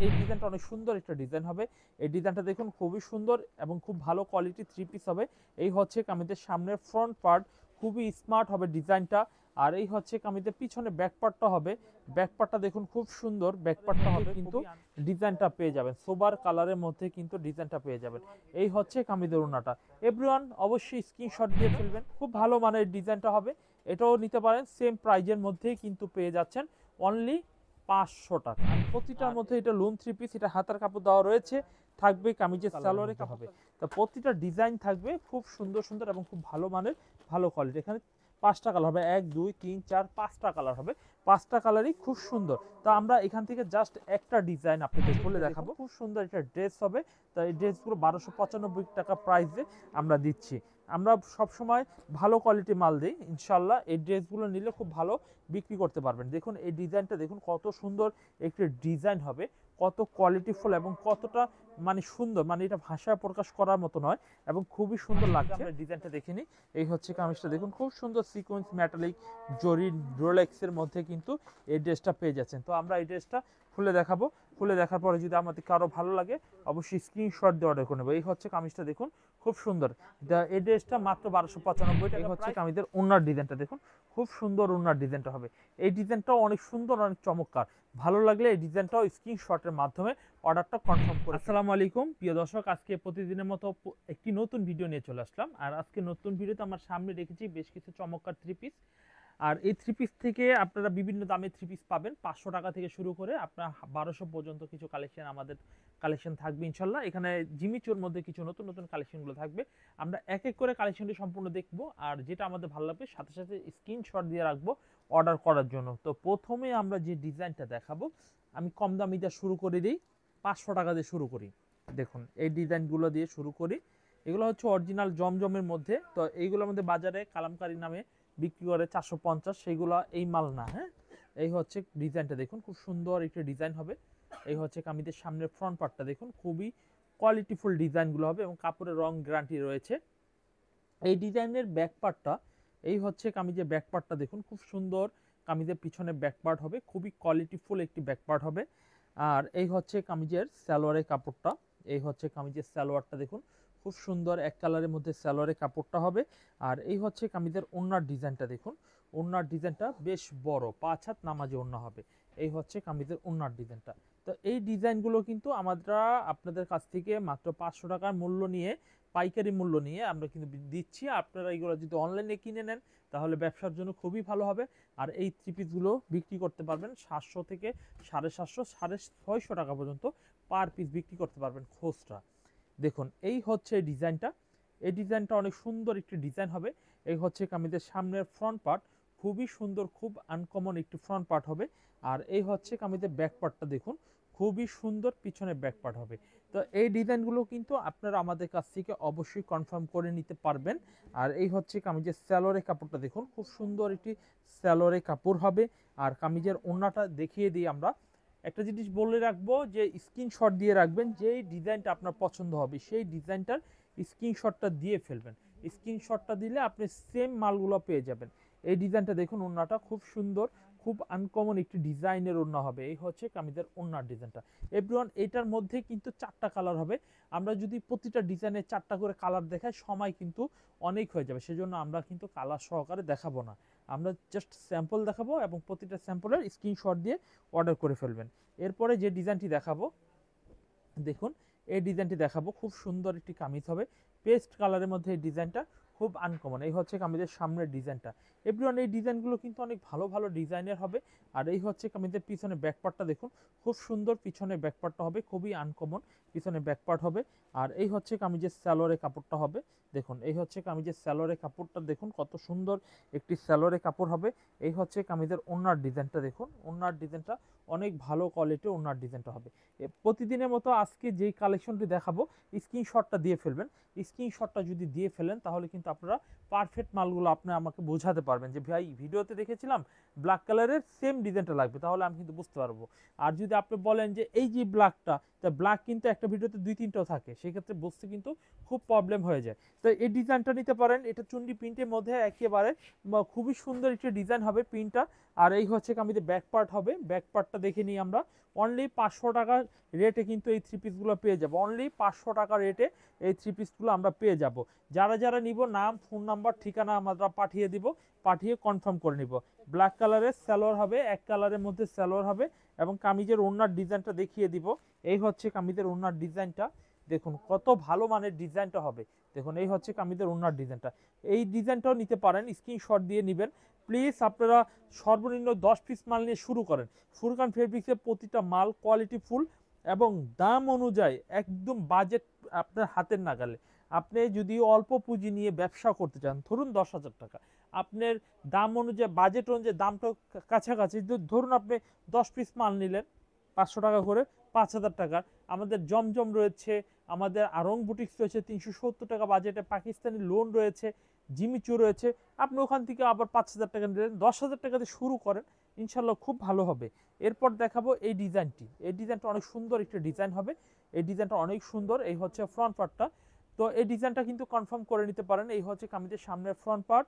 এই ডিজাইনটা অনেক সুন্দর একটা ডিজাইন হবে। এই ডিজাইনটা দেখুন খুবই সুন্দর এবং খুব ভালো কোয়ালিটি 3 পিস হবে। এই হচ্ছে কামিজের সামনের ফ্রন্ট পার্ট, খুবই স্মার্ট হবে ডিজাইনটা। আর এই হচ্ছে কামিজের পিছনে ব্যাক পার্টটা হবে। ব্যাক পার্টটা দেখুন খুব সুন্দর, ব্যাক পার্টটা হবে কিন্তু ডিজাইনটা পেয়ে যাবেন সোবার কালারের মধ্যে, কিন্তু ডিজাইনটা পেয়ে যাবেন। এই হচ্ছে কামিজের ওড়নাটা। এভরিওয়ান অবশ্যই স্ক্রিনশট দিয়ে ফেলবেন, খুব ভালো মানের ডিজাইনটা হবে। এটাও নিতে পারেন, সেম প্রাইজের মধ্যেই কিন্তু পেয়ে যাচ্ছেন অনলি 500 টাকা। প্রতিটার মধ্যে এটা লুম 3 পিস, এটা হাতার কাপড় দেওয়া রয়েছে, থাকবে কামিজের সালোয়ারে হবে। তো প্রতিটা ডিজাইন থাকবে খুব সুন্দর সুন্দর এবং খুব ভালো মানের, ভালো কোয়ালিটি। এখানে 5টা কালার হবে, 1 2 3 4 5টা কালার হবে, 5টা কালারই খুব সুন্দর। তো আমরা এখান থেকে জাস্ট একটা ডিজাইন আপনাদের খুলে দেখাবো। খুব সুন্দর একটা ড্রেস হবে। তো এই ড্রেসগুলো 1295 টাকা প্রাইসে আমরা দিচ্ছি। আমরা সব সময় ভালো কোয়ালিটি মাল দিই ইনশাল্লাহ। এই ড্রেসগুলো নিলে খুব ভালো বিক্রি করতে পারবেন। দেখুন এই ডিজাইনটা দেখুন কত সুন্দর একটি ডিজাইন হবে, কত কোয়ালিটিফুল এবং কতটা মানে সুন্দর, মানে এটা ভাষায় প্রকাশ করার মতো নয় এবং খুবই সুন্দর লাগছে। আমরা ডিজাইনটা দেখে নিই। এই হচ্ছে কামিজটা দেখুন, খুব সুন্দর সিকোয়েন্স মেটালিক জরি রোলেক্সের মধ্যে কিন্তু এই ড্রেসটা পেয়ে যাচ্ছেন। তো আমরা এই ড্রেসটা খুলে দেখাবো। খুলে দেখার পরে যদি আমাদের কারো ভালো লাগে অবশ্যই স্ক্রিনশট দিয়ে অর্ডার করে নেবো। এই হচ্ছে কামিজটা দেখুন খুব সুন্দর। এই ড্রেসটা মাত্র 1295 টাকা হচ্ছে। কামিজের ওড়নার ডিজাইনটা দেখুন, খুব সুন্দর ওড়নার ডিজাইনটা হবে। এই ডিজাইনটাও অনেক সুন্দর, অনেক চমৎকার। ভালো লাগলে এই ডিজাইনটাও স্ক্রিনশটের মাধ্যমে অর্ডারটা কনফার্ম করে। আসসালামু আলাইকুম প্রিয় দর্শক, আজকে প্রতিদিনের মতো একটি নতুন ভিডিও নিয়ে চলে আসলাম। আর আজকে নতুন ভিডিওতে আমার সামনে রেখেছি বেশ কিছু চমৎকার 3 পিস। আর এই 3 পিস থেকে আপনারা বিভিন্ন দামে 3 পিস পাবেন। 500 টাকা থেকে শুরু করে আপনার 1200 পর্যন্ত কিছু কালেকশন, আমাদের কালেকশন থাকবে ইনশাল্লাহ। এখানে জিমিচুর মধ্যে কিছু নতুন নতুন কালেকশনগুলো থাকবে। আমরা এক এক করে কালেকশনটি সম্পূর্ণ দেখব, আর যেটা আমাদের ভালো লাগবে সাথে সাথে স্ক্রিনশট দিয়ে রাখবো অর্ডার করার জন্য। তো প্রথমে আমরা যে ডিজাইনটা দেখাবো, আমি কম দামি দিয়ে শুরু করে দিই, 500 টাকা দিয়ে শুরু করি। দেখুন এই ডিজাইনগুলো দিয়ে শুরু করি। এগুলো হচ্ছে অরিজিনাল জমজমের মধ্যে। তো এইগুলো আমাদের বাজারে কালামকারী নামে বিক্রি করে 450, সেইগুলো এই মাল না। হ্যাঁ, এই হচ্ছে ডিজাইনটা দেখুন, খুব সুন্দর একটা ডিজাইন হবে। এই হচ্ছে কামিজের সামনের ফ্রন্ট পার্টটা দেখুন, খুবই কোয়ালিটিফুল ডিজাইনগুলো হবে এবং কাপড়ের রং গ্যারান্টি রয়েছে। এই ডিজাইনের ব্যাক পার্টটা, এই হচ্ছে কামিজের ব্যাক পার্টটা দেখুন, খুব সুন্দর। কামিজের পিছনে ব্যাক পার্ট হবে, খুবই কোয়ালিটিফুল একটি ব্যাক পার্ট হবে। আর এই হচ্ছে কামিজের সালোয়ারের কাপড়টা। এই হচ্ছে কামিজের সালোয়ারটা দেখুন, খুব সুন্দর এক কালারের মধ্যে সালোয়ারের কাপড়টা হবে। আর এই হচ্ছে কামিজের ওড়নার ডিজাইনটা দেখুন, ওড়নার ডিজাইনটা বেশ বড়, 5 হাত নামাজি ওড়না হবে। এই হচ্ছে কামিজের ওড়নার ডিজাইনটা। তো এই ডিজাইনগুলো কিন্তু আমরা আপনাদের কাছ থেকে মাত্র 500 টাকার মূল্য নিয়ে, পাইকারি মূল্য নিয়ে আমরা কিন্তু দিচ্ছি। আপনারা এগুলো যদি অনলাইনে কিনে নেন তাহলে ব্যবসার জন্য খুবই ভালো হবে। আর এই 3 পিসগুলো বিক্রি করতে পারবেন 700 থেকে 750, 650 টাকা পর্যন্ত পার পিস বিক্রি করতে পারবেন খুচরা। দেখুন এই হচ্ছে ডিজাইনটা। এই ডিজাইনটা অনেক সুন্দর একটি ডিজাইন হবে। এই হচ্ছে কামিজের সামনের ফ্রন্ট পার্ট, খুবই সুন্দর, খুব আনকমন একটি ফ্রন্ট পার্ট হবে। আর এই হচ্ছে কামিজের ব্যাক পার্টটা দেখুন, খুবই সুন্দর পিছনে ব্যাক পার্ট হবে। তো এই ডিজাইনগুলো কিন্তু আপনারা আমাদের কাছ থেকে অবশ্যই কনফার্ম করে নিতে পারবেন। আর এই হচ্ছে কামিজের স্যালোরে কাপড়টা দেখুন, খুব সুন্দর একটি স্যালোরে কাপড় হবে। আর কামিজের ওড়নাটা দেখিয়ে দিই আমরা। একটা জিনিস বলে রাখবো যে স্ক্রিনশট দিয়ে রাখবেন, যেই ডিজাইনটা আপনার পছন্দ হবে সেই ডিজাইনটার স্ক্রিনশটটা দিয়ে ফেলবেন। স্ক্রিনশটটা দিলে আপনি সেম মালগুলো পেয়ে যাবেন। এই ডিজাইনটা দেখুন, ওড়নাটা খুব সুন্দর, খুব আনকমন একটি ডিজাইনের ওড়না হবে। এই হচ্ছে কামিজের ওড়নার ডিজাইনটা। এভরিওয়ান এটার মধ্যে কিন্তু 4টা কালার হবে। আমরা যদি প্রতিটা ডিজাইনের 4টা করে কালার দেখাই সময় কিন্তু অনেক হয়ে যাবে, সেজন্য আমরা কিন্তু কালার সহকারে দেখাবো না। আমরা জাস্ট স্যাম্পল দেখাবো এবং প্রতিটা স্যাম্পলের স্ক্রিনশট দিয়ে অর্ডার করে ফেলবেন। এরপরে যে ডিজাইনটি দেখাবো দেখুন, এই ডিজাইনটি দেখাবো, খুব সুন্দর একটি কামিজ হবে পেস্ট কালারের মধ্যে। এই ডিজাইনটা খুব আনকমন। এই হচ্ছে কামিজের সামনের ডিজাইনটা। এভরিওয়ান এই ডিজাইনগুলো কিন্তু অনেক ভালো ভালো ডিজাইনের হবে। আর এই হচ্ছে কামিজের পিছনে ব্যাকপার্টটা দেখুন, খুব সুন্দর পিছনে ব্যাকপার্টটা হবে, খুবই আনকমন পিছনে ব্যাকপার্ট হবে। আর এই হচ্ছে কামিজের স্যালোরে কাপড়টা হবে। দেখুন এই হচ্ছে কামিজের স্যালোরে কাপড়টা দেখুন, কত সুন্দর একটি স্যালোরে কাপড় হবে। এই হচ্ছে কামিজের ওড়নার ডিজাইনটা দেখুন, ওড়নার ডিজাইনটা অনেক ভালো কোয়ালিটির ওড়নার ডিজাইনটা হবে। প্রতিদিনের মতো আজকে যেই কালেকশনটি দেখাবো স্ক্রিনশটটা দিয়ে ফেলবেন। স্ক্রিনশটটা যদি দিয়ে ফেলেন তাহলে কিন্তু আপনারা পারফেক্ট মালগুলো আপনি আমাকে বোঝাতে পারবেন যে ভাই ভিডিওতে দেখেছিলাম ব্ল্যাক কালারের সেম ডিজাইনটা লাগবে, তাহলে আমি কিন্তু বুঝতে পারবো। আর যদি আপনি বলেন যে এই যে ব্ল্যাকটা, তা ব্ল্যাক কিন্তু একটা ভিডিওতে 2-3টাও থাকে, সেক্ষেত্রে বুঝতে কিন্তু খুব প্রবলেম হয়ে যায়। তো এই ডিজাইনটা নিতে পারেন, এটা চুন্ডি প্রিন্টের মধ্যে একেবারে খুবই সুন্দর একটি ডিজাইন হবে প্রিন্টটা। আর এই হচ্ছে কামিজের ব্যাক পার্ট হবে, ব্যাক পার্ট পার্টটা দেখে নিই আমরা। অনলি 500 টাকার রেটে কিন্তু এই থ্রি পিসগুলো পেয়ে যাবো। অনলি 500 টাকা রেটে এই থ্রি পিসগুলো আমরা পেয়ে যাব। যারা যারা নিব নাম, ফোন নাম্বার, ঠিকানা আমরা পাঠিয়ে দিব, পাঠিয়ে কনফার্ম করে নিব। ব্ল্যাক কালারের সালোয়ার হবে, এক কালারের মধ্যে সালোয়ার হবে এবং কামিজের ওড়নার ডিজাইনটা দেখিয়ে দিব। এই হচ্ছে কামিজের ওড়নার ডিজাইনটা, দেখুন কত ভালো মানের ডিজাইনটা হবে। দেখুন এই হচ্ছে কামিজের ওড়নার ডিজাইনটা। এই ডিজাইনটাও নিতে পারেন, স্ক্রিনশট দিয়ে নেবেন। প্লিজ আপনারা সর্বনিম্ন 10 পিস মাল নিয়ে শুরু করেন। ফুরকান ফেব্রিক্সের প্রতিটা মাল কোয়ালিটি ফুল এবং দাম অনুযায়ী একদম বাজেট আপনার হাতের নাগালে। আপনি যদি অল্প পুঁজি নিয়ে ব্যবসা করতে চান, ধরুন 10,000 টাকা, আপনার দাম অনুযায়ী বাজেট অনুযায়ী দামটা কাছাকাছি, ধরুন আপনি 10 পিস মাল নিলেন 500 টাকা করে, 5,000 টাকার। আমাদের জমজম রয়েছে, আমাদের আরং বুটিক্স রয়েছে 370 টাকা বাজেটে, পাকিস্তানি লোন রয়েছে, জিমিচু রয়েছে। আপনি ওখান থেকে আবার 5,000 টাকা নিলেন, 10,000 টাকাতে শুরু করেন, ইনশাল্লাহ খুব ভালো হবে। এরপর দেখাবো এই ডিজাইনটি। এই ডিজাইনটা অনেক সুন্দর একটা ডিজাইন হবে। এই ডিজাইনটা অনেক সুন্দর। এই হচ্ছে ফ্রন্ট পার্টটা। তো এই ডিজাইনটা কিন্তু কনফার্ম করে নিতে পারেন। এই হচ্ছে কামিজের সামনের ফ্রন্ট পার্ট,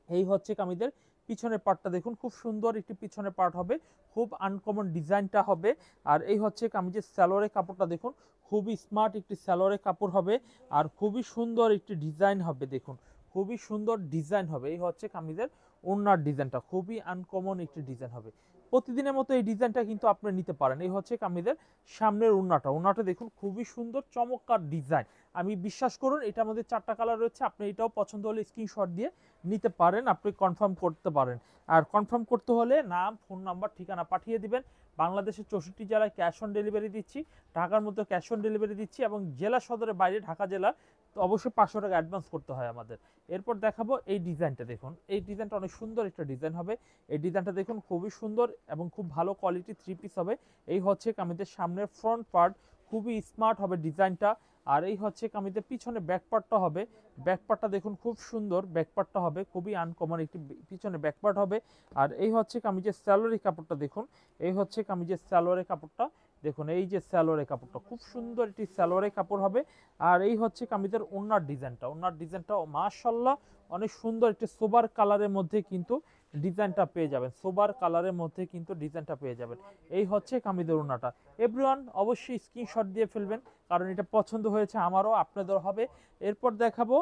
এই হচ্ছে কামিজের পিছনের পার্টটা। দেখুন খুব সুন্দর একটি পিছনের পার্ট হবে, খুব আনকমন ডিজাইনটা হবে। আর এই হচ্ছে কামিজের সালোয়ারের কাপড়টা, দেখুন খুবই স্মার্ট একটি সালোয়ারের কাপড় হবে আর খুবই সুন্দর একটি ডিজাইন হবে। দেখুন খুবই সুন্দর ডিজাইন হবে। এই হচ্ছে কামিজের ওড়নার ডিজাইনটা, খুবই আনকমন একটি ডিজাইন হবে। প্রতিদিনের মতো এই ডিজাইনটা কিন্তু আপনি নিতে পারেন। এই হচ্ছে কামিজের সামনের ওড়নাটা। ওড়নাটা দেখুন খুবই সুন্দর চমৎকার ডিজাইন। আমি বিশ্বাস করুন এটার মধ্যে 4টা কালার রয়েছে। আপনি এটাও পছন্দ হলে স্ক্রিনশট দিয়ে নিতে পারেন, আপনি কনফার্ম করতে পারেন। আর কনফার্ম করতে হলে নাম, ফোন নাম্বার, ঠিকানা পাঠিয়ে দিবেন। বাংলাদেশের 64 জেলায় ক্যাশ অন ডেলিভারি দিচ্ছি, ঢাকার মধ্যে ক্যাশ অন ডেলিভারি দিচ্ছি এবং জেলা সদরের বাইরে ঢাকা জেলা তো অবশ্যই 500 টাকা অ্যাডভান্স করতে হয় আমাদের। এরপর দেখাবো এই ডিজাইনটা। দেখুন এই ডিজাইনটা অনেক সুন্দর একটা ডিজাইন হবে। এই ডিজাইনটা দেখুন খুবই সুন্দর এবং খুব ভালো কোয়ালিটি থ্রি পিস হবে। এই হচ্ছে কামিজের সামনের ফ্রন্ট পার্ট, খুবই স্মার্ট হবে ডিজাইনটা। আর এই হচ্ছে কামিজের পিছনে ব্যাক পার্টটা হবে। ব্যাক পার্টটা দেখুন খুব সুন্দর, ব্যাক পার্টটা হবে খুবই আনকমন একটি পিছনে ব্যাক পার্ট হবে। আর এই হচ্ছে কামিজের সালোয়ারের কাপড়টা, দেখুন এই হচ্ছে কামিজের সালোয়ারের কাপড়টা। দেখুন এই যে সালোয়ারের কাপড়টা, খুব সুন্দর একটি সালোয়ারের কাপড় হবে। আর এই হচ্ছে কামিজের ওড়নার ডিজাইনটা। ওড়নার ডিজাইনটা মাশাআল্লাহ অনেক সুন্দর একটি সোবার কালারের মধ্যে কিন্তু ডিজাইনটা পেয়ে যাবেন। সোবার কালারের মধ্যে কিন্তু ডিজাইনটা পেয়ে যাবেন। এই হচ্ছে কামিজের ওড়নাটা। এভরিওয়ান অবশ্যই স্ক্রিনশট দিয়ে ফেলবেন, কারণ এটা পছন্দ হয়েছে আমারও, আপনাদের হবে। এরপর দেখাবো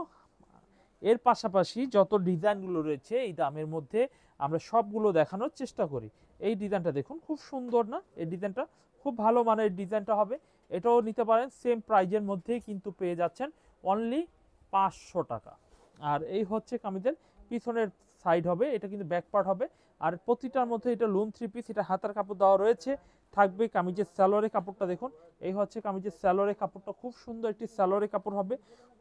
এর পাশাপাশি যত ডিজাইনগুলো রয়েছে এই দামের মধ্যে আমরা সবগুলো দেখানোর চেষ্টা করি। এই ডিজাইনটা দেখুন খুব সুন্দর না? এই ডিজাইনটা খুব ভালো মানের ডিজাইনটা হবে। এটাও নিতে পারেন, সেম প্রাইজের মধ্যেই কিন্তু পেয়ে যাচ্ছেন অনলি 500 টাকা। আর এই হচ্ছে কামিজের পিছনের সাইড হবে, এটা কিন্তু ব্যাক পার্ট হবে। আর প্রতিটার মধ্যে এটা লোন থ্রি পিস, এটা হাতার কাপড় দেওয়া রয়েছে। থাকবে কামিজের সালোয়ারের কাপড়টা, দেখুন এই হচ্ছে কামিজের সালোয়ারের কাপড়টা, খুব সুন্দর একটি সালোয়ারের কাপড় হবে।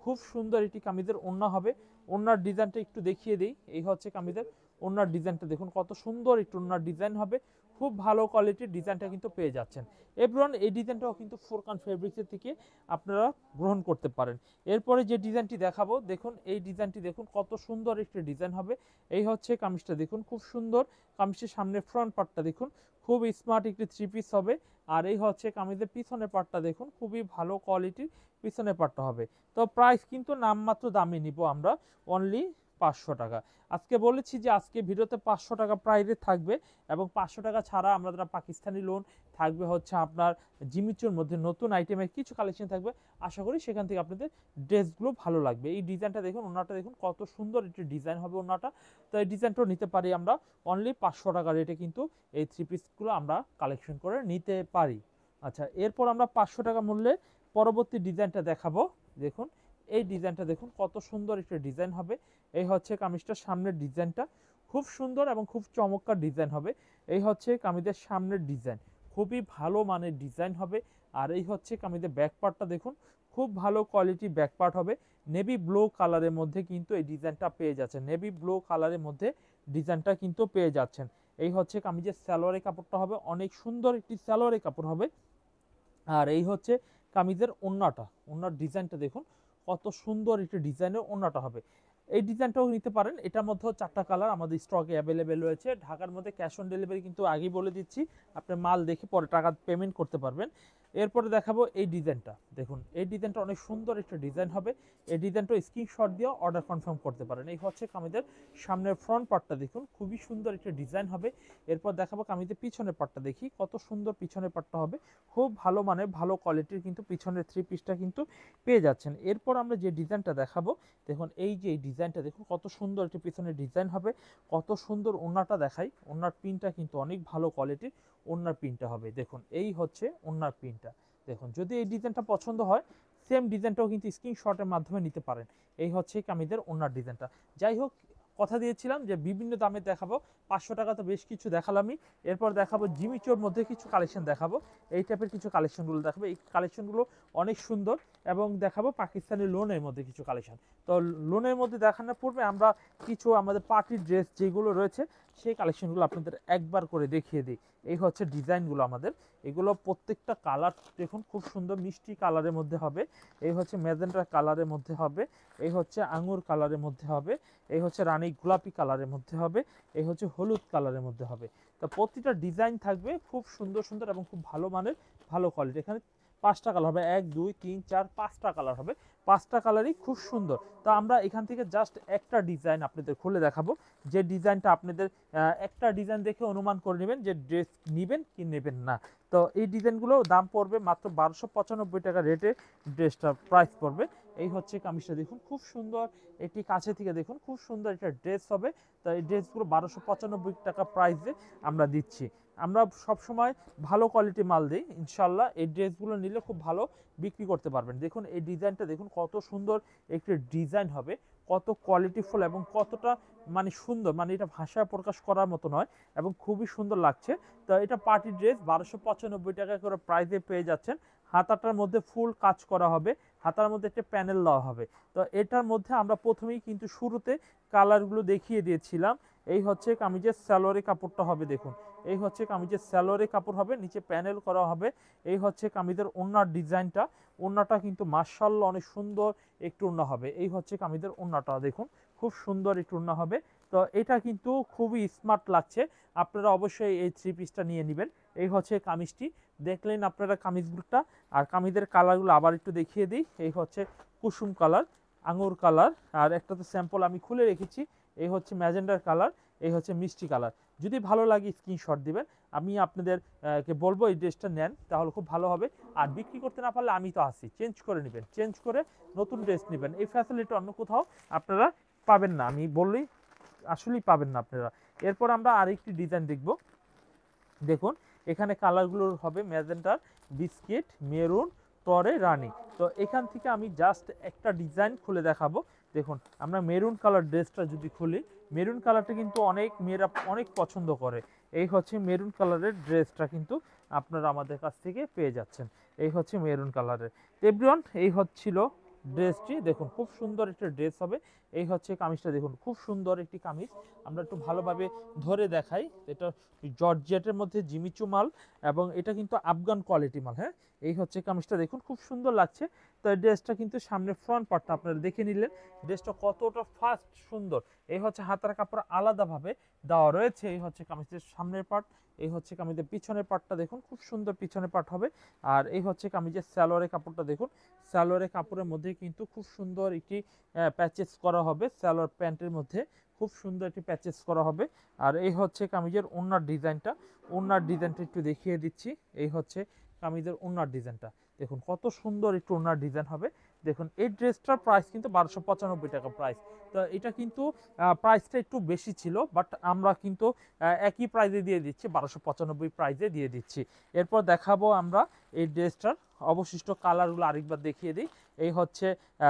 খুব সুন্দর একটি কামিজের ওড়না হবে। ওড়নার ডিজাইনটা একটু দেখিয়ে দিই। এই হচ্ছে কামিজের ওড়নার ডিজাইনটা, দেখুন কত সুন্দর একটু ওড়নার ডিজাইন হবে। খুব ভালো কোয়ালিটির ডিজাইনটা কিন্তু পেয়ে যাচ্ছেন। এভরিওয়ান এই ডিজাইনটাও কিন্তু ফুরকান ফেব্রিক্সের থেকে আপনারা গ্রহণ করতে পারেন। এরপরে যে ডিজাইনটি দেখাবো, দেখুন এই ডিজাইনটি দেখুন কত সুন্দর একটি ডিজাইন হবে। এই হচ্ছে কামিজটা, দেখুন খুব সুন্দর। কামিজের সামনে ফ্রন্ট পার্টটা দেখুন খুব স্মার্ট একটি থ্রি পিস হবে। আর এই হচ্ছে কামিজের পিছনের পার্টটা, দেখুন খুবই ভালো কোয়ালিটির পিছনের পার্টটা হবে। তো প্রাইস কিন্তু নামমাত্র দামে নিব আমরা, অনলি 500 টাকা। আজকে বলেছি যে আজকে ভিডিওতে 500 টাকা প্রাইসে থাকবে এবং 500 টাকা ছাড়া আমরা পাকিস্তানি লোন থাকবে, হচ্ছে আপনার জিমিচুর মধ্যে নতুন আইটেমের কিছু কালেকশন থাকবে। আশা করি সেখান থেকে আপনাদের ড্রেসগুলো ভালো লাগবে। এই ডিজাইনটা দেখুন, ওনাটা দেখুন কত সুন্দর একটি ডিজাইন হবে ওনাটা। তো এই ডিজাইনটাও নিতে পারি আমরা অনলি 500 টাকা রেটে, কিন্তু এই থ্রি পিসগুলো আমরা কালেকশন করে নিতে পারি। আচ্ছা, এরপর আমরা 500 টাকা মূল্যে পরবর্তী ডিজাইনটা দেখাবো। দেখুন এই ডিজাইনটা দেখুন কত সুন্দর একটা ডিজাইন হবে। এই হচ্ছে কামিজটার সামনের ডিজাইনটা, খুব সুন্দর এবং খুব চমৎকার ডিজাইন হবে। এই হচ্ছে কামিজের সামনের ডিজাইন, খুবই ভালো মানের ডিজাইন হবে। আর এই হচ্ছে কামিজের ব্যাক পার্টটা, দেখুন খুব ভালো কোয়ালিটি ব্যাক পার্ট হবে। নেভি ব্লু কালারের মধ্যে কিন্তু এই ডিজাইনটা পেয়ে যাচ্ছেন। নেভি ব্লু কালারের মধ্যে ডিজাইনটা কিন্তু পেয়ে যাচ্ছেন। এই হচ্ছে কামিজের সালোয়ারের কাপড়টা হবে, অনেক সুন্দর একটি সালোয়ারের কাপড় হবে। আর এই হচ্ছে কামিজের ওড়নাটা। ওড়নার ডিজাইনটা দেখুন কত সুন্দর একটি ডিজাইনের ওড়নাটা হবে। এই ডিজাইনটাও নিতে পারেন। এটার মধ্যেও 4টা কালার আমাদের স্টকে অ্যাভেলেবেল রয়েছে। ঢাকার মধ্যে ক্যাশ অন ডেলিভারি কিন্তু আগেই বলে দিচ্ছি, আপনি মাল দেখে পরে টাকা পেমেন্ট করতে পারবেন। এরপরে দেখাবো এই ডিজাইনটা। দেখুন এই ডিজাইনটা অনেক সুন্দর একটা ডিজাইন হবে। এই ডিজাইনটা স্ক্রিনশট দিয়ে অর্ডার কনফার্ম করতে পারেন। এই হচ্ছে কামিজের সামনের ফ্রন্ট পার্টটা, দেখুন খুবই সুন্দর একটা ডিজাইন হবে। এরপর দেখাবো কামিজের পিছনের পার্টটা, দেখি কত সুন্দর পিছনের পার্টটা হবে। খুব ভালো মানের ভালো কোয়ালিটির কিন্তু পিছনের থ্রি পিসটা কিন্তু পেয়ে যাচ্ছেন। এরপর আমরা যে ডিজাইনটা দেখাবো, দেখুন এই যে এই ডিজাইনটা দেখুন কত সুন্দর একটা পিছনের ডিজাইন হবে, কত সুন্দর ওড়নাটা দেখাই। ওড়নার পিনটা কিন্তু অনেক ভালো কোয়ালিটির ওড়নার পিনটা হবে। দেখুন এই হচ্ছে ওড়নার পিনটা। দেখুন যদি এই ডিজাইনটা পছন্দ হয়, সেম ডিজাইনটাও কিন্তু স্ক্রিনশটের মাধ্যমে নিতে পারেন। এই হচ্ছে কামিজের ওড়নার ডিজাইনটা। যাই হোক, কথা দিয়েছিলাম যে বিভিন্ন দামে দেখাবো, 500 টাকা তো বেশ কিছু দেখালামই। এরপর দেখাবো জিমিচোর মধ্যে কিছু কালেকশন দেখাবো, এই টাইপের কিছু কালেকশনগুলো দেখাবো। এই কালেকশনগুলো অনেক সুন্দর, এবং দেখাবো পাকিস্তানি লোনের মধ্যে কিছু কালেকশন। তো লোনের মধ্যে দেখানোর পূর্বে আমরা কিছু আমাদের পার্টির ড্রেস যেগুলো রয়েছে সেই কালেকশনগুলো আপনাদের একবার করে দেখিয়ে দিই। এই হচ্ছে ডিজাইনগুলো আমাদের, এগুলো প্রত্যেকটা কালার দেখুন খুব সুন্দর মিষ্টি কালারের মধ্যে হবে। এই হচ্ছে ম্যাজেন্টা কালারের মধ্যে হবে, এই হচ্ছে আঙুর কালারের মধ্যে হবে, এই হচ্ছে রানী গোলাপি কালারের মধ্যে হবে, এই হচ্ছে হলুদ কালারের মধ্যে হবে। তো প্রতিটা ডিজাইন থাকবে খুব সুন্দর সুন্দর এবং খুব ভালো মানের ভালো কোয়ালিটি। এখানে 5টা কালার হবে, 1 2 3 4 5টা কালার হবে, 5টা কালারই খুব সুন্দর। তো আমরা এখান থেকে জাস্ট একটা ডিজাইন আপনাদের খুলে দেখাবো, যে ডিজাইনটা আপনাদের একটা ডিজাইন দেখে অনুমান করে নেবেন যে ড্রেস নেবেন কি নেবেন না। তো এই ডিজাইনগুলো দাম পড়বে মাত্র 1295 টাকা রেটে, ড্রেসটার প্রাইস পড়বে। এই হচ্ছে কামিজটা, দেখুন খুব সুন্দর, এটি কাছে থেকে দেখুন খুব সুন্দর একটা ড্রেস হবে। তো এই ড্রেসগুলো 1295 টাকা প্রাইসে আমরা দিচ্ছি। আমরা সবসময় ভালো কোয়ালিটি মাল দিই ইনশাল্লাহ। এই ড্রেসগুলো নিলে খুব ভালো বিক্রি করতে পারবেন। দেখুন এই ডিজাইনটা দেখুন কত সুন্দর একটি ডিজাইন হবে, কত কোয়ালিটিফুল এবং কতটা মানে সুন্দর, মানে এটা ভাষায় প্রকাশ করার মতো নয়, এবং খুবই সুন্দর লাগছে। তো এটা পার্টি ড্রেস 1295 টাকা করে প্রাইসে পেয়ে যাচ্ছেন। হাতাটার মধ্যে ফুল কাজ করা হবে, হাতার মধ্যে একটা প্যানেল দেওয়া হবে। তো এটার মধ্যে আমরা প্রথমেই কিন্তু শুরুতে কালারগুলো দেখিয়ে দিয়েছিলাম। এই হচ্ছে কামিজের সালোয়ারের কাপড়টা হবে, দেখুন এই হচ্ছে কামিজের সালোয়ারের কাপড় হবে, নিচে প্যানেল করা হবে। এই হচ্ছে কামিজের ওড়নার ডিজাইনটা, ওড়নাটা কিন্তু মাশাআল্লাহ অনেক সুন্দর একটু ওড়না হবে। এই হচ্ছে কামিজের ওড়নাটা, দেখুন খুব সুন্দর একটু ওড়না হবে। তো এটা কিন্তু খুবই স্মার্ট লাগছে, আপনারা অবশ্যই এই থ্রি পিসটা নিয়ে নেবেন। এই হচ্ছে কামিজটি, দেখলেন আপনারা কামিজগুলোটা। আর কামিজের কালারগুলো আবার একটু দেখিয়ে দিই। এই হচ্ছে কুসুম কালার, আঙুর কালার, আর একটা তো স্যাম্পল আমি খুলে রেখেছি। এই হচ্ছে ম্যাজেন্ডার কালার, এই হচ্ছে মিষ্টি কালার। যদি ভালো লাগে স্ক্রিনশট দিবেন, আমি আপনাদের কে বলবো এই ড্রেসটা নেন, তাহলে খুব ভালো হবে। আর বিক্রি করতে না পারলে আমি তো আসি, চেঞ্জ করে নেবেন, চেঞ্জ করে নতুন ড্রেস নেবেন। এই ফ্যাসিলিটি অন্য কোথাও আপনারা পাবেন না, আমি বললেই আসলেই পাবেন না আপনারা। এরপর আমরা আরেকটি ডিজাইন দেখব। দেখুন এখানে কালারগুলো হবে ম্যাজেন্টার, বিস্কিট, মেরুন, টরে, রানী। তো এখান থেকে আমি জাস্ট একটা ডিজাইন খুলে দেখাবো। দেখুন আমরা মেরুন কালার ড্রেসটা যদি খুলি, মেরুন কালারটা কিন্তু অনেক মেয়েরা অনেক পছন্দ করে। এই হচ্ছে মেরুন কালারের ড্রেসটা কিন্তু আপনারা আমাদের কাছ থেকে পেয়ে যাচ্ছেন। এই হচ্ছে মেরুন কালারের। এভরিওয়ান এই হচ্ছিল ড্রেসটি, দেখুন খুব সুন্দর একটা ড্রেস হবে। এই হচ্ছে কামিজটা, দেখুন খুব সুন্দর একটি কামিজ। আমরা একটু ভালোভাবে ধরে দেখাই। এটা জর্জেটের মধ্যে জিমিচু মাল, এবং এটা কিন্তু আফগান কোয়ালিটি মাল। হ্যাঁ, এই হচ্ছে কামিজটা, দেখুন খুব সুন্দর লাগছে। তো এই ড্রেসটা কিন্তু সামনের ফ্রন্ট পার্টটা আপনারা দেখে নিলেন, ড্রেসটা কতটা ফাস্ট সুন্দর। এই হচ্ছে হাতার কাপড় আলাদাভাবে দেওয়া রয়েছে। এই হচ্ছে কামিজের সামনের পার্ট, এই হচ্ছে কামিজের পিছনের পার্টটা, দেখুন খুব সুন্দর পিছনের পার্ট হবে। আর এই হচ্ছে কামিজের সালোয়ারের কাপড়টা, দেখুন সালোয়ারের কাপড়ের মধ্যে কিন্তু খুব সুন্দর একটি প্যাচেস করা হবে। সালোয়ার প্যান্টের মধ্যে খুব সুন্দর একটি প্যাচেস করা হবে। আর এই হচ্ছে কামিজের ওড়নার ডিজাইনটা, ওড়নার ডিজাইনটা একটু দেখিয়ে দিচ্ছি। এই হচ্ছে কামিজের ওড়নার ডিজাইনটা, দেখুন কত সুন্দর একটু ওড়নার ডিজাইন হবে। দেখুন এই ড্রেসটার প্রাইস কিন্তু 1295 টাকা প্রাইস। তো এটা কিন্তু প্রাইসটা একটু বেশি ছিল, বাট আমরা কিন্তু একই প্রাইসে দিয়ে দিচ্ছি, 1295 প্রাইসে দিয়ে দিচ্ছি। এরপর দেখাবো আমরা এই ড্রেসটার অবশিষ্ট কালারগুলো আরেকবার দেখিয়ে দিই। এই হচ্ছে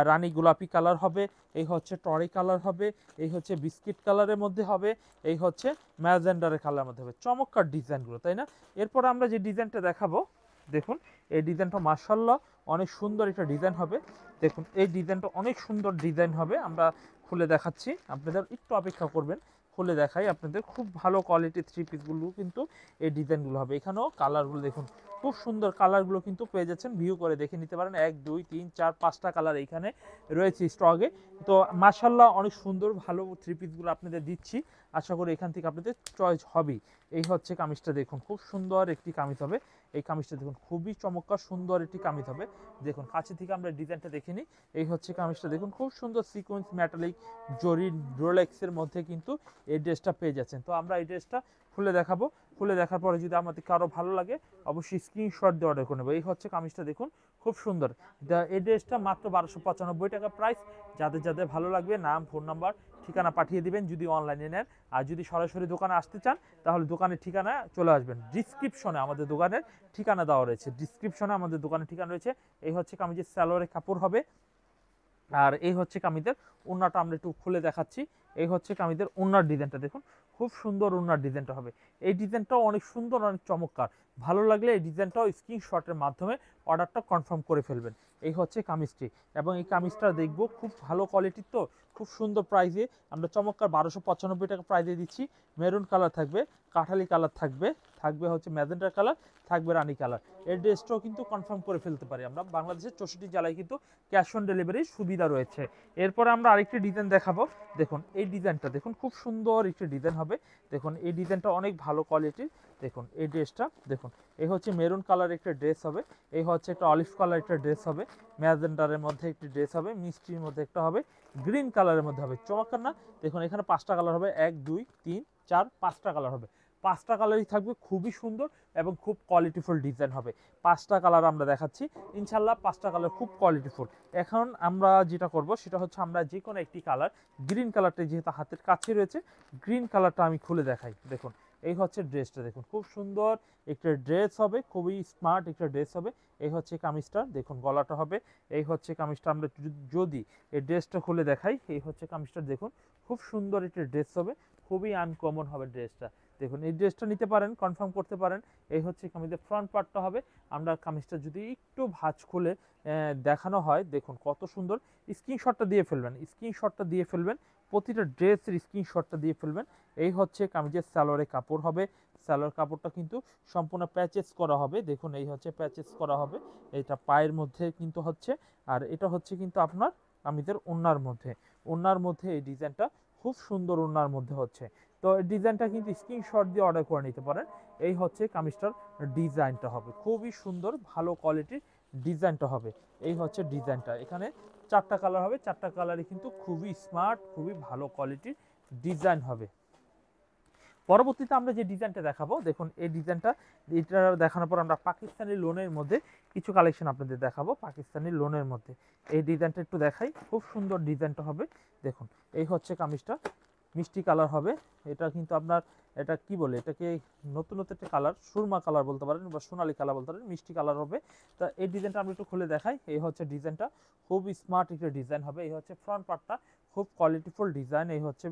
রানী গোলাপি কালার হবে, এই হচ্ছে টরে কালার হবে, এই হচ্ছে বিস্কিট কালারের মধ্যে হবে, এই হচ্ছে ম্যাজেন্ডারের কালারের মধ্যে হবে। চমৎকার ডিজাইনগুলো, তাই না? এরপর আমরা যে ডিজাইনটা দেখাবো, দেখুন এই ডিজাইনটা মাশাআল্লাহ অনেক সুন্দর একটা ডিজাইন হবে। দেখুন এই ডিজাইনটা অনেক সুন্দর ডিজাইন হবে, আমরা খুলে দেখাচ্ছি, আপনাদের একটু অপেক্ষা করবেন, খুলে দেখাই আপনাদের। খুব ভালো কোয়ালিটির থ্রি পিসগুলো কিন্তু এই ডিজাইনগুলো হবে। এখানেও কালারগুলো দেখুন খুব সুন্দর, কালারগুলো কিন্তু পেয়ে যাচ্ছেন, ভিউ করে দেখে নিতে পারেন। 1 2 3 4 5টা কালার এইখানে রয়েছে স্টকে। তো মাশাআল্লাহ অনেক সুন্দর ভালো থ্রি পিসগুলো আপনাদের দিচ্ছি। আশা করি এখান থেকে আপনাদের চয়েস হবেই। এই হচ্ছে কামিজটা দেখুন, খুব সুন্দর একটি কামিজ হবে। এই কামিজটা দেখুন খুবই চমৎকার সুন্দর একটি কামিজ হবে। দেখুন কাছে থেকে আমরা ডিজাইনটা দেখে নিই। এই হচ্ছে কামিজটা দেখুন, খুব সুন্দর সিকোয়েন্স মেটালিক জরি রোলেক্সের মধ্যে কিন্তু এই ড্রেসটা পেয়ে যাচ্ছেন। তো আমরা এই ড্রেসটা খুলে দেখাবো। খুলে দেখার পরে যদি আমাদের কারো ভালো লাগে অবশ্যই স্ক্রিনশট দিয়ে অর্ডার করে নেবো। এই হচ্ছে কামিজটা দেখুন, খুব সুন্দর। এই ড্রেসটা মাত্র 1295 টাকা প্রাইস। যাদের যাদের ভালো লাগবে নাম, ফোন নাম্বার, ঠিকানা পাঠিয়ে দিবেন যদি অনলাইনে নেন। আর যদি সরাসরি দোকানে আসতে চান তাহলে দোকানের ঠিকানা চলে আসবেন। ডিসক্রিপশনে আমাদের দোকানের ঠিকানা দেওয়া রয়েছে, ডিসক্রিপশনে আমাদের দোকানের ঠিকানা রয়েছে। এই হচ্ছে কামিজের সালোয়ারের কাপড় হবে। আর এই হচ্ছে কামিজের ওড়নাটা আমরা একটু খুলে দেখাচ্ছি। এই হচ্ছে কামিজের ওড়নার ডিজাইনটা দেখুন, খুব সুন্দর ওড়নার ডিজাইনটা হবে। এই ডিজাইনটাও অনেক সুন্দর, অনেক চমৎকার। ভালো লাগলে এই ডিজাইনটাও স্ক্রিনশটের মাধ্যমে অর্ডারটা কনফার্ম করে ফেলবেন। এই হচ্ছে কামিজটি, এবং এই কামিজটা দেখবো খুব ভালো কোয়ালিটির, তো খুব সুন্দর প্রাইসে আমরা চমৎকার 1295 টাকা প্রাইসে দিচ্ছি। মেরুন কালার থাকবে, কাঠালি কালার থাকবে, থাকবে হচ্ছে ম্যাজেন্ডার কালার, থাকবে রানী কালার। এর ড্রেসটাও কিন্তু কনফার্ম করে ফেলতে পারি আমরা। বাংলাদেশের 64 জেলায় কিন্তু ক্যাশ অন ডেলিভারির সুবিধা রয়েছে। এরপরে আমরা আরেকটি ডিজাইন দেখাবো। দেখুন এই ডিজাইনটা দেখুন, খুব সুন্দর একটি ডিজাইন হবে। দেখুন এই ডিজাইনটা অনেক ভালো কোয়ালিটির। দেখুন এই ড্রেসটা দেখুন, এই হচ্ছে মেরুন কালার একটা ড্রেস হবে, এই হচ্ছে একটা অলিভ কালার একটা ড্রেস হবে, ম্যাজেন্ডারের মধ্যে একটি ড্রেস হবে, মিষ্টির মধ্যে একটা হবে, গ্রিন কালারের মধ্যে হবে। চমৎকার না? দেখুন এখানে 5টা কালার হবে, 1 2 3 4 5টা কালার হবে। 5টা কালারই থাকবে, খুবই সুন্দর এবং খুব কোয়ালিটিফুল ডিজাইন হবে। 5টা কালার আমরা দেখাচ্ছি ইনশাল্লাহ, 5টা কালার খুব কোয়ালিটিফুল। এখন আমরা যেটা করব সেটা হচ্ছে আমরা যে কোনো একটি কালার, গ্রিন কালারটা যেহেতু হাতের কাছে রয়েছে, গ্রিন কালারটা আমি খুলে দেখাই। দেখুন এই হচ্ছে ড্রেসটা দেখুন, খুব সুন্দর একটা ড্রেস হবে, খুবই স্মার্ট একটা ড্রেস হবে। এই হচ্ছে কামিজটা দেখুন, গলাটা হবে। এই হচ্ছে কামিজটা আমরা যদি এই ড্রেসটা খুলে দেখাই, এই হচ্ছে কামিজটা দেখুন, খুব সুন্দর একটা ড্রেস হবে, খুবই আনকমন হবে ড্রেসটা। দেখুন এই ড্রেসটা নিতে পারেন, কনফার্ম করতে পারেন। এই হচ্ছে কামিজের ফ্রন্ট পার্টটা হবে। আমরা কামিজটা যদি একটু ভাঁজ খুলে দেখানো হয়, দেখুন কত সুন্দর। স্ক্রিনশটটা দিয়ে ফেলবেন, স্ক্রিনশটটা দিয়ে ফেলবেন, প্রতিটা ড্রেসের স্ক্রিনশটটা দিয়ে ফেলবেন। এই হচ্ছে কামিজের সালোয়ারের কাপড় হবে। সালোয়ার কাপড়টা কিন্তু সম্পূর্ণ প্যাচেস করা হবে। দেখুন এই হচ্ছে প্যাচেস করা হবে, এটা পায়ের মধ্যে কিন্তু হচ্ছে। আর এটা হচ্ছে কিন্তু আপনার কামিজের ওড়নার মধ্যে, ওড়নার মধ্যে এই ডিজাইনটা খুব সুন্দর ওড়নার মধ্যে হচ্ছে। তো এই ডিজাইনটা কিন্তু স্ক্রিনশট দিয়ে অর্ডার করে নিতে পারেন। এই হচ্ছে কামিজটার ডিজাইনটা হবে, খুবই সুন্দর ভালো কোয়ালিটির ডিজাইনটা হবে। এই হচ্ছে ডিজাইনটা, এখানে 4টা কালার হবে, 4টা কালারই কিন্তু খুবই স্মার্ট, খুবই ভালো কোয়ালিটির ডিজাইন হবে। পরবর্তীতে আমরা যে ডিজাইনটা দেখাবো, দেখুন এই ডিজাইনটা, এটা দেখানোর পর আমরা পাকিস্তানি লোনের মধ্যে কিছু কালেকশন আপনাদের দেখাবো। পাকিস্তানি লোনের মধ্যে এই ডিজাইনটা একটু দেখাই, খুব সুন্দর ডিজাইনটা হবে। দেখুন এই হচ্ছে কামিজটা, মিষ্টি কালার হবে। এটা কিন্তু আপনার, এটা কি বলে, এটাকে নতুন নতুন একটা কালার, সুরমা কালার বলতে পারেন বা সোনালী কালার বলতে পারেন, মিষ্টি কালার হবে। তা এই ডিজাইনটা আমরা একটু খুলে দেখাই। এই হচ্ছে ডিজাইনটা, খুব স্মার্ট একটা ডিজাইন হবে। এই হচ্ছে ফ্রন্ট পার্টটা, খুব কোয়ালিটিফুল ডিজাইন। এই হচ্ছে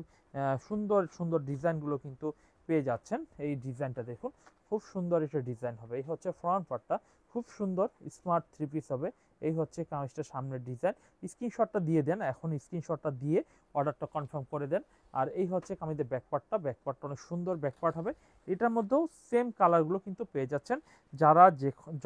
সুন্দর সুন্দর ডিজাইনগুলো কিন্তু পেয়ে যাচ্ছেন। এই ডিজাইনটা দেখুন, খুব সুন্দর একটা ডিজাইন হবে। এই হচ্ছে ফ্রন্ট পার্টটা, খুব সুন্দর স্মার্ট 3 পিস হবে। এই হচ্ছে কামিজটা সামনের ডিজাইন। স্ক্রিনশটটা দিয়ে দেন, এখন স্ক্রিনশটটা দিয়ে অর্ডারটা কনফার্ম করে দেন। আর এই হচ্ছে কামিজের ব্যাকপার্টটা, ব্যাকপার্টটা অনেক সুন্দর ব্যাকপার্ট হবে। এটার মধ্যেও সেম কালারগুলো কিন্তু পেয়ে যাচ্ছেন। যারা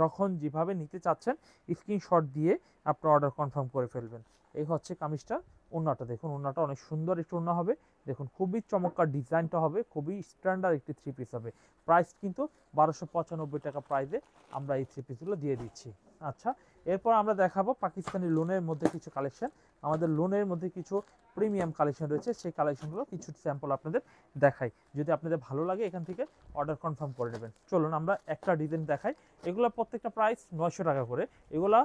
যখন যেভাবে নিতে চাচ্ছেন স্ক্রিনশট দিয়ে আপনার অর্ডার কনফার্ম করে ফেলবেন। এই হচ্ছে কামিজটা। ওড়নাটা দেখুন, ওড়নাটা অনেক সুন্দর একটু ওড়না হবে। দেখুন খুবই চমৎকার ডিজাইনটা হবে, খুবই স্ট্যান্ডার্ড একটি 3 পিস হবে। প্রাইস কিন্তু 1295 টাকা প্রাইসে আমরা এই 3 পিসগুলো দিয়ে দিচ্ছি। আচ্ছা, এরপর আমরা দেখাবো পাকিস্তানি লোনের মধ্যে কিছু কালেকশন। আমাদের লোনের মধ্যে কিছু প্রিমিয়াম কালেকশন রয়েছে, সেই কালেকশনগুলো কিছু স্যাম্পল আপনাদের দেখাই। যদি আপনাদের ভালো লাগে এখান থেকে অর্ডার কনফার্ম করে নেবেন। চলুন আমরা একটা ডিজাইন দেখাই। এগুলো প্রত্যেকটা প্রাইস 900 টাকা করে। এগুলা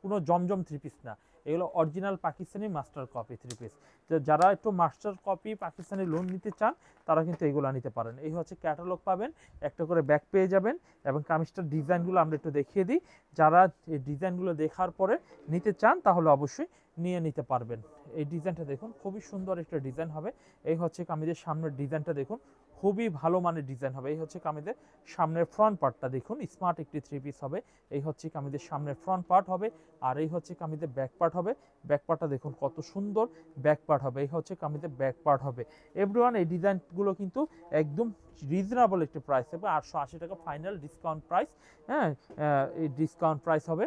কোনো জমজম 3 পিস না, এগুলো original Pakistani master copy 3 piece. তো যারা একটু মাস্টার কপি পাকিস্তানি লোন নিতে চান তারা কিন্তু এগুলো নিতে পারেন। এই হচ্ছে ক্যাটালগ পাবেন, একটা করে ব্যাগ পেয়ে যাবেন, এবং কামিজটার ডিজাইনগুলো আমরা একটু দেখিয়ে দিই। যারা এই ডিজাইনগুলো দেখার পরে নিতে চান তাহলে অবশ্যই নিয়ে নিতে পারবেন। এই ডিজাইনটা দেখুন, খুবই সুন্দর একটা ডিজাইন হবে। এই হচ্ছে কামিজের সামনের ডিজাইনটা দেখুন, খুবই ভালো মানের ডিজাইন হবে। এই হচ্ছে কামিজের সামনের ফ্রন্ট পার্টটা দেখুন, স্মার্ট একটি 3 পিস হবে। এই হচ্ছে কামিজের সামনের ফ্রন্ট পার্ট হবে। আর এই হচ্ছে কামিজের ব্যাক পার্ট হবে। ব্যাক পার্টটা দেখুন কত সুন্দর ব্যাক পার্ট হবে। এই হচ্ছে কামিজের ব্যাক পার্ট হবে। এভরিওয়ান এই ডিজাইনগুলো কিন্তু একদম রিজনেবল একটি প্রাইস হবে, 880 টাকা ফাইনাল ডিসকাউন্ট প্রাইস। হ্যাঁ, এই ডিসকাউন্ট প্রাইস হবে।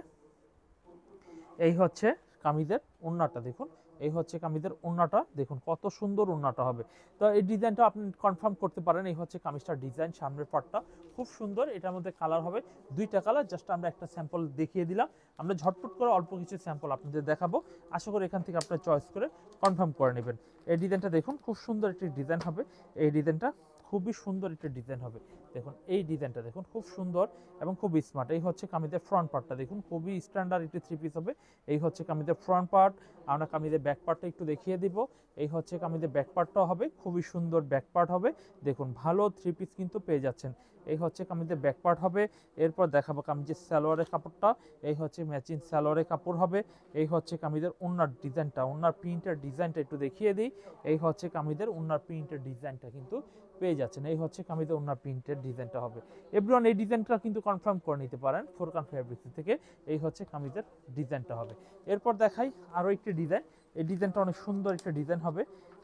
এই হচ্ছে কামিজের ওড়নাটা দেখুন, এই হচ্ছে কামিজের ওড়নাটা, দেখুন কত সুন্দর ওড়নাটা হবে। তো এই ডিজাইনটা আপনি কনফার্ম করতে পারেন। এই হচ্ছে কামিজটার ডিজাইন, সামনের পার্টটা খুব সুন্দর। এটার মধ্যে কালার হবে দুইটা কালার, জাস্ট আমরা একটা স্যাম্পল দেখিয়ে দিলাম। আমরা ঝটপট করে অল্প কিছু স্যাম্পল আপনাদের দেখাবো, আশা করি এখান থেকে আপনারা চয়েস করে কনফার্ম করে নেবেন। এই ডিজাইনটা দেখুন খুব সুন্দর একটি ডিজাইন হবে। এই ডিজাইনটা খুবই সুন্দর একটি ডিজাইন হবে। দেখুন এই ডিজাইনটা দেখুন খুব সুন্দর এবং খুব স্মার্ট। এই হচ্ছে কামিজের ফ্রন্ট পার্টটা, দেখুন খুবই স্ট্যান্ডার্ড একটি থ্রি পিস হবে। এই হচ্ছে কামিজের ফ্রন্ট পার্ট। আমরা কামিজের ব্যাক পার্টটা একটু দেখিয়ে দিব। এই হচ্ছে কামিজের ব্যাক পার্টটাও হবে খুবই সুন্দর ব্যাক পার্ট হবে। দেখুন ভালো থ্রি পিস কিন্তু পেয়ে যাচ্ছেন। এই হচ্ছে কামিজের ব্যাক পার্ট হবে। এরপর দেখাবো কামিজের সালোয়ারের কাপড়টা। এই হচ্ছে ম্যাচিং সালোয়ারের কাপড় হবে। এই হচ্ছে কামিজের ওড়নার ডিজাইনটা, ওড়নার প্রিন্টের ডিজাইনটা একটু দেখিয়ে দিই। এই হচ্ছে কামিজের ওড়নার প্রিন্টের ডিজাইনটা কিন্তু পেয়ে যাচ্ছেন। এই হচ্ছে কামিজের ওড়নার প্রিন্টের ডিজাইনটা হবে। এভরিওয়ান এই ডিজাইনটা কিন্তু কনফার্ম করে নিতে পারেন ফোরকান ফেব্রিক্স থেকে। এই হচ্ছে কামিজের ডিজাইনটা হবে। এরপর দেখাই আরও একটি ডিজাইন। এই ডিজাইনটা অনেক সুন্দর একটা ডিজাইন হবে।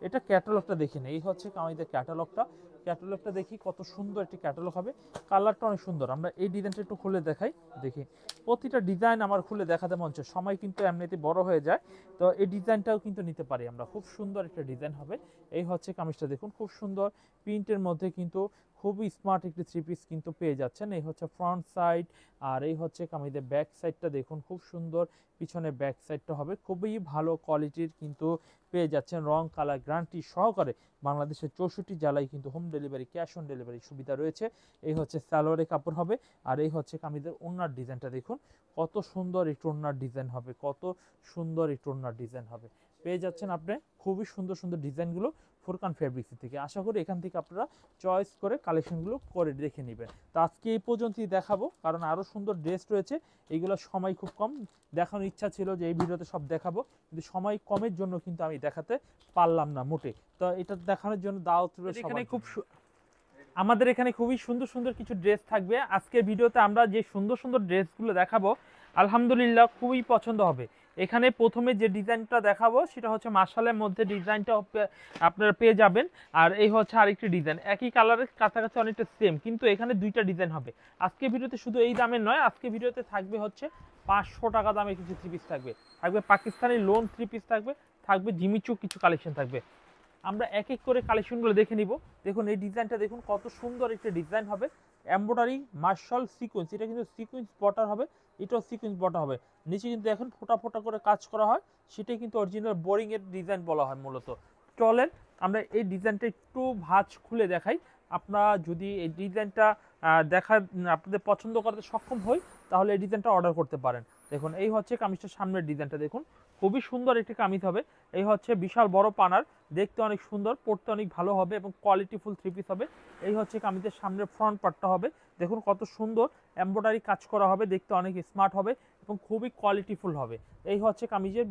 এটা ক্যাটালগটা দেখে নেই। এই হচ্ছে কামিজের ক্যাটালগটা। ক্যাটালগটা দেখি কত সুন্দর একটি ক্যাটালগ হবে। কালারটা অনেক সুন্দর। আমরা এই ডিজাইনটা একটু খুলে দেখাই, দেখি। প্রতিটা ডিজাইন আমার খুলে দেখাতে মন চায়, সময় কিন্তু এমনিতে বড় হয়ে যায়। তো এই ডিজাইনটাও কিন্তু নিতে পারি আমরা, খুব সুন্দর একটা ডিজাইন হবে। এই হচ্ছে কামিজটা দেখুন খুব সুন্দর প্রিন্টের মধ্যে কিন্তু খুবই স্মার্ট একটি থ্রি পিস কিন্তু পেয়ে যাচ্ছেন। এই হচ্ছে ফ্রন্ট সাইড, আর এই হচ্ছে কামিজের ব্যাক সাইডটা দেখুন খুব সুন্দর। পিছনে ব্যাক সাইডটা হবে খুবই ভালো কোয়ালিটির কিন্তু পেয়ে যাচ্ছেন। রং কালার গ্যারান্টি সহকারে বাংলাদেশের 64 জেলায় কিন্তু home delivery, cash on delivery সুবিধা রয়েছে। এই হচ্ছে সালোয়ারের কাপড় হবে। আর এই হচ্ছে কামিজের ওড়নার ডিজাইনটা দেখুন কত সুন্দর একটু ওড়নার ডিজাইন হবে, কত সুন্দর একটু ওড়নার ডিজাইন হবে। পেয়ে যাচ্ছেন আপনি খুবই সুন্দর সুন্দর ডিজাইনগুলো ফোরকান ফেব্রিক্স থেকে। আশা করি এখান থেকে আপনারা চয়েস করে কালেকশনগুলো করে দেখে নেবেন। তো আজকে এই পর্যন্তই দেখাবো, কারণ আরও সুন্দর ড্রেস রয়েছে। এইগুলো সময় খুব কম, দেখানোর ইচ্ছা ছিল যে এই ভিডিওতে সব দেখাবো, কিন্তু সময় কমের জন্য কিন্তু আমি দেখাতে পারলাম না মোটে। তো এটা দেখানোর জন্য দাওয়াত রয়েছে। এখানে খুব আমাদের এখানে খুবই সুন্দর সুন্দর কিছু ড্রেস থাকবে। আজকের ভিডিওতে আমরা যে সুন্দর সুন্দর ড্রেসগুলো দেখাবো আলহামদুলিল্লাহ খুবই পছন্দ হবে। এখানে প্রথমে যে ডিজাইনটা দেখাবো সেটা হচ্ছে মার্শালের মধ্যে ডিজাইনটা আপনারা পেয়ে যাবেন। আর এই হচ্ছে আরেকটি ডিজাইন, একই কালারের কাছাকাছি অনেকটা সেম, কিন্তু এখানে দুইটা ডিজাইন হবে। আজকে ভিডিওতে শুধু এই দামের নয়, আজকে ভিডিওতে থাকবে হচ্ছে 500 টাকা দামে কিছু থ্রি পিস থাকবে, থাকবে পাকিস্তানি লোন থ্রি পিস থাকবে, থাকবে জিমিচু কিছু কালেকশন থাকবে। আমরা এক এক করে কালেকশনগুলো দেখে নিব। দেখুন এই ডিজাইনটা দেখুন কত সুন্দর একটা ডিজাইন হবে। এমব্রয়ডারি মার্শাল সিকোয়েন্স, এটা কিন্তু সিকোয়েন্স বর্ডার হবে, এটাও সিকোয়েন্স বর্ডার হবে। নিচে কিন্তু এখন ফোটা ফোটা করে কাজ করা হয়, সেটাই কিন্তু অরিজিনাল বোরিং এর ডিজাইন বলা হয় মূলত। চলেন আমরা এই ডিজাইনটা একটু ভাঁজ খুলে দেখাই। আপনারা যদি এই ডিজাইনটা আপনাদের পছন্দ করতে সক্ষম হই, তাহলে এই ডিজাইনটা অর্ডার করতে পারেন। দেখুন এই হচ্ছে কামিজটার সামনের ডিজাইনটা দেখুন, খুবই সুন্দর একটি কামিজ হবে। এই হচ্ছে বিশাল বড় পানার, দেখতে অনেক সুন্দর, পরতে অনেক ভালো হবে এবং কোয়ালিটিফুল থ্রি পিস হবে। এই হচ্ছে কামিজের সামনের ফ্রন্ট পার্টটা হবে, দেখুন কত সুন্দর এমব্রয়ডারি কাজ করা হবে, দেখতে অনেক স্মার্ট হবে এবং খুবই কোয়ালিটিফুল হবে। এই হচ্ছে কামিজের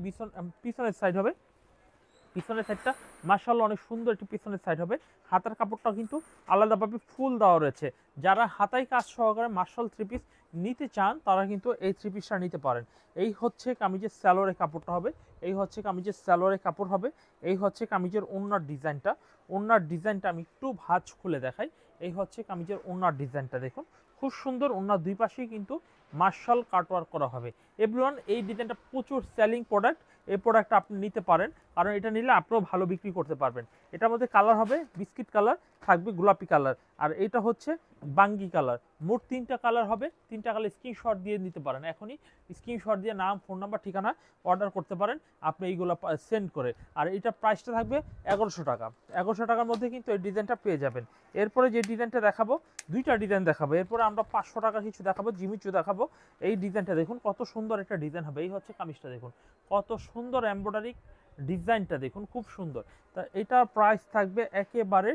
পিছনের সাইড হবে। পিছনের সাইডটা মাশাআল্লাহ অনেক সুন্দর একটি পিছনের সাইড হবে। হাতার কাপড়টা কিন্তু আলাদাভাবে ফুল দেওয়া রয়েছে। যারা হাতায় কাজ সহকারে মার্শাল থ্রি পিস নিতে চান তারা কিন্তু এই থ্রি পিসটা নিতে পারেন। এই হচ্ছে কামিজের সালোয়ারের কাপড়টা হবে। এই হচ্ছে কামিজের সালোয়ারের কাপড় হবে। এই হচ্ছে কামিজের ওড়নার ডিজাইনটা। ওড়নার ডিজাইনটা আমি একটু ভাঁজ খুলে দেখাই। এই হচ্ছে কামিজের ওড়নার ডিজাইনটা দেখুন খুব সুন্দর। ওড়নার দুই পাশেই কিন্তু মার্শাল কাটওয়ার্ক করা হবে। এভরিওয়ান এই ডিজাইনটা প্রচুর সেলিং প্রোডাক্ট। এই প্রোডাক্টটা আপনি নিতে পারেন, কারণ এটা নিলে আপনিও ভালো বিক্রি করতে পারবেন। এটার মধ্যে কালার হবে বিস্কিট কালার, থাকবে গোলাপি কালার, আর এটা হচ্ছে বাঙ্গি কালার। মোট 3টা কালার হবে। 3টা কালার স্ক্রিনশট দিয়ে নিতে পারেন, এখনই স্ক্রিনশট দিয়ে নাম, ফোন নাম্বার, ঠিকানা অর্ডার করতে পারেন আপনি এইগুলো সেন্ড করে। আর এটা প্রাইসটা থাকবে 1100 টাকা। 1100 টাকার মধ্যে কিন্তু এই ডিজাইনটা পেয়ে যাবেন। এরপরে যে ডিজাইনটা দেখাবো, দুইটা ডিজাইন দেখাবো। এরপরে আমরা 500 টাকার কিছু দেখাবো, জিমিচু দেখাবো। এই ডিজাইনটা দেখুন কত সুন্দর একটা ডিজাইন হবে। এই হচ্ছে কামিজটা দেখুন কত সুন্দর এমব্রয়ডারি ডিজাইনটা দেখুন খুব সুন্দর। তা এটার প্রাইস থাকবে একেবারে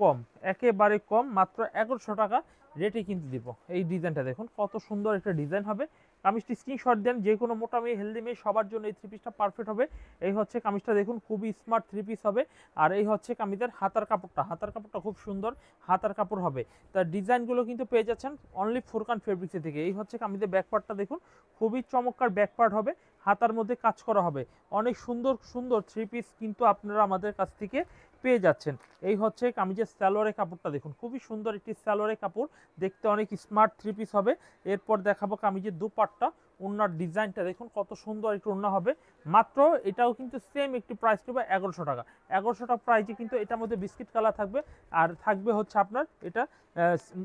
কম, একেবারে কম, মাত্র 1100 টাকা রেটে কিন্তু দিব। এই ডিজাইনটা দেখুন কত সুন্দর একটা ডিজাইন হবে। কামিজটি স্ক্রিনশট দেন, যে কোনো মোটা মেয়ে, হেলদি মেয়ে সবার জন্য এই থ্রি পিসটা পারফেক্ট হবে। এই হচ্ছে কামিজটা দেখুন খুবই স্মার্ট থ্রি পিস হবে। আর এই হচ্ছে কামিজের হাতার কাপড়টা, হাতার কাপড়টা খুব সুন্দর হাতার কাপড় হবে। তার ডিজাইনগুলো কিন্তু পেয়ে যাচ্ছেন অনলি ফোরকান ফেব্রিক্স থেকে। এই হচ্ছে কামিজের ব্যাকপার্টটা দেখুন খুবই চমৎকার ব্যাকপার্ট হবে, হাতার মধ্যে কাজ করা হবে। অনেক সুন্দর সুন্দর থ্রি পিস কিন্তু আপনারা আমাদের কাছ থেকে পেয়ে যাচ্ছেন। এই হচ্ছে কামিজের সালোয়ারের কাপড়টা দেখুন খুবই সুন্দর একটি সালোয়ারের কাপড়, দেখতে অনেক স্মার্ট থ্রি পিস হবে। এরপর দেখাবো কামিজের দুপাট্টা। ওড়নার ডিজাইনটা দেখুন কত সুন্দর একটু ওড়না হবে। মাত্র এটাও কিন্তু সেম একটি প্রাইস নেবে 1100 টাকা। 1100 টাকা প্রাইসে কিন্তু এটার মধ্যে বিস্কিট কালার থাকবে, আর থাকবে হচ্ছে আপনার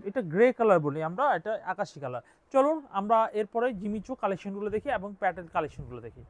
এটা গ্রে কালার বলি আমরা, এটা আকাশি কালার। চলুন আমরা এরপরে জিমিচু কালেকশনগুলো দেখি এবং প্যাটেল কালেকশনগুলো দেখি।